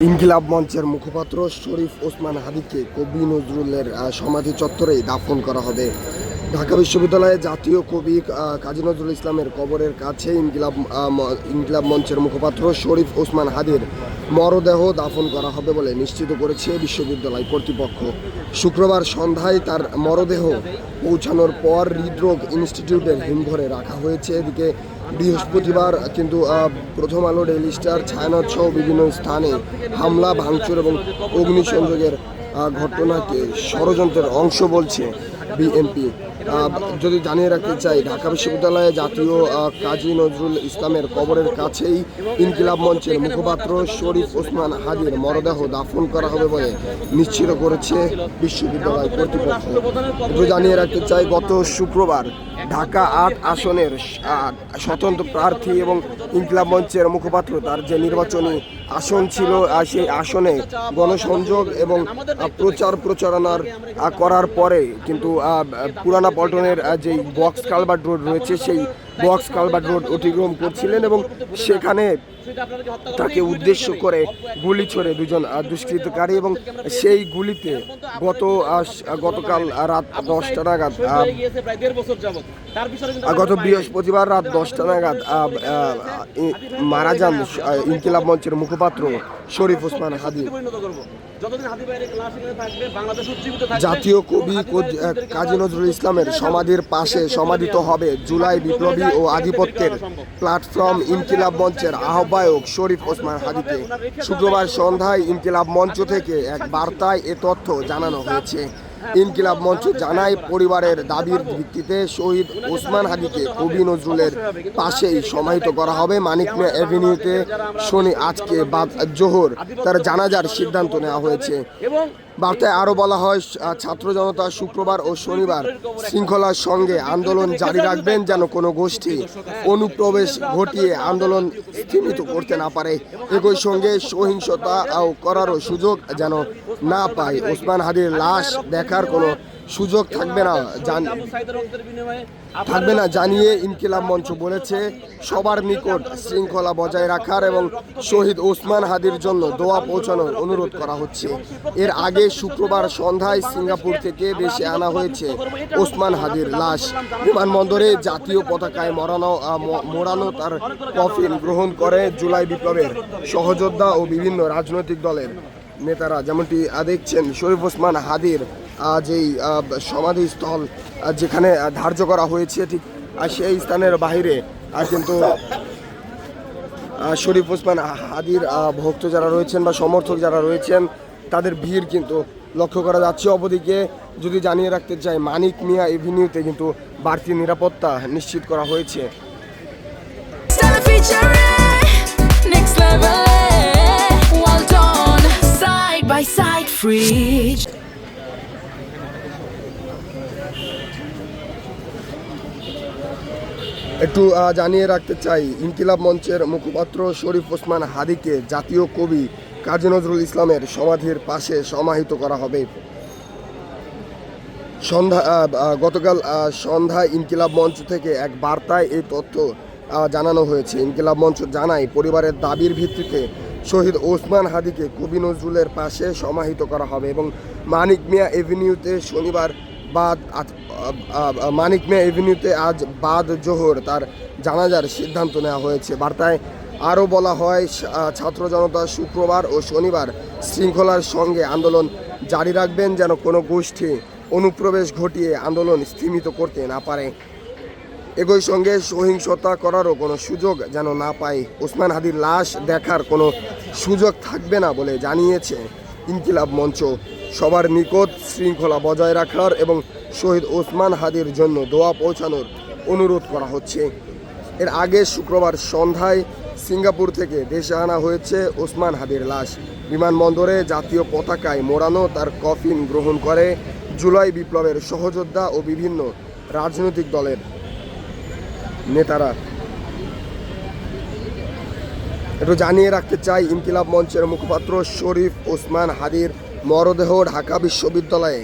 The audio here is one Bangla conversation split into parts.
ইনকিলাব মঞ্চের মুখপাত্র শরীফ ওসমান হাদিকে কবি নজরুলের সমাধি চত্বরেই দাফন করা হবে। ঢাকা বিশ্ববিদ্যালয়ে জাতীয় কবি কাজী নজরুল ইসলামের কবরের কাছে ইনকিলাব মঞ্চের মুখপাত্র শরীফ ওসমান হাদির মরদেহ দাফন করা হবে বলে নিশ্চিত করেছে বিশ্ববিদ্যালয় কর্তৃপক্ষ। শুক্রবার সন্ধ্যায় তার মরদেহ পৌঁছানোর পর হৃদরোগ ইনস্টিটিউটের হিমঘরে রাখা হয়েছে। এদিকে বৃহস্পতিবার কিন্তু প্রথম আলো, ডেইলি স্টার, ছায়ানট সহ বিভিন্ন স্থানে হামলা, ভাঙচুর এবং অগ্নিসংযোগের ঘটনাকে ষড়যন্ত্রের অংশ বলছে বিএনপি। যদি জানিয়ে রাখতে চাই, ঢাকা বিশ্ববিদ্যালয়ে জাতীয় কাজী নজরুল ইসলামের কবরের কাছেই ইনকিলাব মঞ্চের মুখপাত্র শরীফ ওসমান হাদির মরদেহ দাফন করা হবে বলে নিশ্চিত করেছে বিশ্ববিদ্যালয় কর্তৃপক্ষ। জানিয়ে রাখতে চাই, গত শুক্রবার ঢাকা ৮ আসনের স্বতন্ত্র প্রার্থী এবং ইনকিলাব মঞ্চের মুখপাত্র তার যে নির্বাচনী আসন ছিল, সেই আসনে গণসংযোগ এবং প্রচারণার করার পরে কিন্তু পুরানা পল্টনের যে বক্স কালভার্ট রোড রয়েছে, সেই বক্স কালভার্ট রোড অতিক্রম করছিলেন এবং সেখানে তাকে উদ্দেশ্য করে গুলি ছোড়ে দুজন দুষ্কৃতকারী এবং সেই গুলিতে গতকাল রাত 10টা নাগাদ গত বৃহস্পতিবার রাত 10টা নাগাদ মারা যান ইনকিলাব মঞ্চের মুখপাত্র শরীফ ওসমান হাদি। জাতীয় কবি কাজী নজরুল ইসলামের সমাধির পাশে সমাধিত হবে জুলাই বিপ্লবী ও আধিপত্যের প্ল্যাটফর্ম ইনকিলাব মঞ্চের আহ্বায়ক শরীফ ওসমান হাদিকে। শুক্রবার সন্ধ্যায় ইনকিলাব মঞ্চ থেকে এক বার্তায় এ তথ্য জানানো হয়েছে। ইনকিলাব মঞ্চ জানায়, পরিবারের দাবির ভিত্তিতে শহীদ ওসমান হাদিকে কবি নজরুলের পাশেই সমাহিত করা হবে। মানিক মিয়া এভিনিউতে আজকে বাদ জোহর তার জানাজার সিদ্ধান্ত নেওয়া হয়েছে। বার্তায় আরও বলা হয়, ছাত্র জনতা শুক্রবার ও শনিবার শৃঙ্খলার সঙ্গে আন্দোলন জারি রাখবেন, যেন কোনো গোষ্ঠী অনুপ্রবেশ ঘটিয়ে আন্দোলন স্থিমিত করতে না পারে। একই সঙ্গে সহিংসতা করারও সুযোগ যেন না পায়। ওসমান হাদির লাশ দেখার কোনো সুযোগ থাকবে না জানিয়ে ইনকিলাব মঞ্চ বলেছে, সবার নিকট শৃঙ্খলা বজায় রাখার এবং শহীদ ওসমান হাদির জন্য দোয়া পৌঁছানোর অনুরোধ করা হচ্ছে। এর আগে শুক্রবার সন্ধ্যায় সিঙ্গাপুর থেকে দেশে আনা হয়েছে ওসমান হাদির লাশ। বিমানবন্দরে জাতীয় পতাকায় মোড়ানো তার কফিন গ্রহণ করে জুলাই বিপ্লবের সহযোদ্ধা ও বিভিন্ন রাজনৈতিক দলের নেতারা। যেমনটি দেখছেন, শরীফ ওসমান হাদির যেই সমাধিস্থল যেখানে ধার্য করা হয়েছে, ঠিক সেই স্থানের বাহিরে কিন্তু শরীফ ওসমান হাদির ভক্ত যারা রয়েছেন বা সমর্থক যারা রয়েছেন, তাদের ভিড় কিন্তু লক্ষ্য করা যাচ্ছে। অপরদিকে যদি জানিয়ে রাখতে চাই, মানিক মিয়া এভিনিউতে কিন্তু বাড়তি নিরাপত্তা নিশ্চিত করা হয়েছে। একটু জানিয়ে রাখতে চাই, ইনকিলাব মঞ্চের মুখপাত্র শরীফ ওসমান হাদিকে জাতীয় কবি কাজী নজরুল ইসলামের সমাধির পাশে সমাহিত করা হবে। গতকাল সন্ধ্যায় ইনকিলাব মঞ্চ থেকে এক বার্তায় এই তথ্য জানানো হয়েছে। ইনকিলাব মঞ্চ জানায়, পরিবারের দাবির ভিত্তিতে শহীদ ওসমান হাদিকে কবি নজরুলের পাশে সমাহিত করা হবে এবং মানিক মিয়া এভিনিউতে আজ বাদ জোহর তার জানাজার সিদ্ধান্ত নেওয়া হয়েছে। বার্তায় আরও বলা হয়, ছাত্র জনতা শুক্রবার ও শনিবার শৃঙ্খলার সঙ্গে আন্দোলন জারি রাখবেন, যেন কোনো গোষ্ঠী অনুপ্রবেশ ঘটিয়ে আন্দোলন স্থিমিত করতে না পারে। একই সঙ্গে সহিংসতা করারও কোনো সুযোগ যেন না পায়। ওসমান হাদির লাশ দেখার কোনো সুযোগ থাকবে না বলে জানিয়েছে ইনকিলাব মঞ্চ। সবার নিকট শৃঙ্খলা বজায় রাখার এবং শহীদ ওসমান হাদির জন্য দোয়া পৌঁছানোর অনুরোধ করা হচ্ছে। এর আগে শুক্রবার সন্ধ্যায় সিঙ্গাপুর থেকে দেশে আনা হয়েছে ওসমান হাদির লাশ। বিমানবন্দরে জাতীয় পতাকায় মোড়ানো তার কফিন গ্রহণ করে জুলাই বিপ্লবের সহযোদ্ধা ও বিভিন্ন রাজনৈতিক দলের নেতারা। একটু জানিয়ে রাখতে চাই, ইনকিলাব মঞ্চের মুখপাত্র শরীফ ওসমান হাদির মরদেহ ঢাকা বিশ্ববিদ্যালয়ে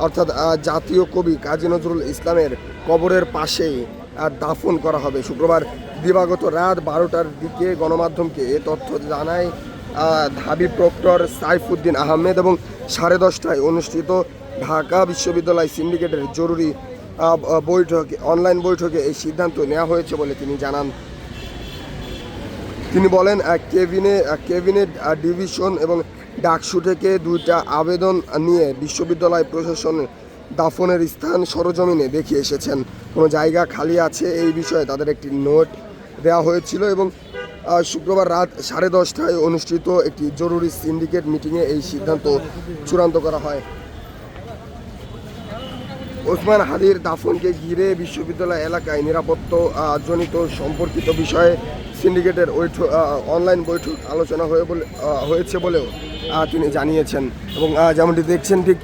অর্থাৎ জাতীয় কবি কাজী নজরুল ইসলামের কবরের পাশেই দাফন করা হবে। শুক্রবার দিবাগত রাত 12টার দিকে গণমাধ্যমকে এ তথ্য জানায় ঢাবি প্রক্টর সাইফুদ্দিন আহমেদ এবং 10:30টায় অনুষ্ঠিত ঢাকা বিশ্ববিদ্যালয় সিন্ডিকেটের জরুরি বৈঠকে অনলাইন বৈঠকে এই সিদ্ধান্ত নেওয়া হয়েছে বলে তিনি জানান। তিনি বলেন কেবিনেট ডিভিশন এবং ডাকসু থেকে 2টা আবেদন নিয়ে বিশ্ববিদ্যালয় প্রশাসন দাফনের স্থান সরজমিনে দেখে এসেছেন। কোনো জায়গা খালি আছে এই বিষয়ে তাদের একটি নোট দেওয়া হয়েছিল এবং শুক্রবার রাত 10:30টায় অনুষ্ঠিত একটি জরুরি সিন্ডিকেট মিটিংয়ে এই সিদ্ধান্ত চূড়ান্ত করা হয়। ওসমান হাদির দাফনকে ঘিরে বিশ্ববিদ্যালয় এলাকায় নিরাপত্তা জনিত সম্পর্কিত বিষয়ে সিন্ডিকেটের অনলাইন বৈঠক আলোচনা হয়েছে বলেও তিনি জানিয়েছেন। এবং যেমনটি দেখছেন ঠিক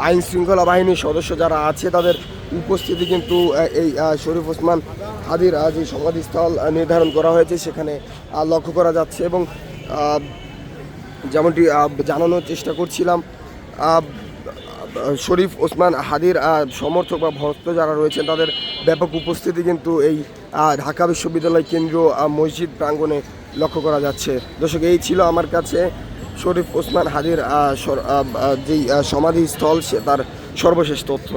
আইন শৃঙ্খলা বাহিনীর সদস্য যারা আছে তাদের উপস্থিতি কিন্তু এই শরীফ ওসমান হাদির যে সমাধিস্থল নির্ধারণ করা হয়েছে সেখানে লক্ষ্য করা যাচ্ছে। এবং যেমনটি জানানোর চেষ্টা করছিলাম, শরীফ ওসমান হাদির সমর্থক বা ভক্ত যারা রয়েছেন তাদের ব্যাপক উপস্থিতি কিন্তু এই ঢাকা বিশ্ববিদ্যালয় কেন্দ্রীয় মসজিদ প্রাঙ্গণে লক্ষ্য করা যাচ্ছে। দর্শক, এই ছিল আমার কাছে শরীফ ওসমান হাদির যেই সমাধিস্থল সে তার সর্বশেষ তথ্য।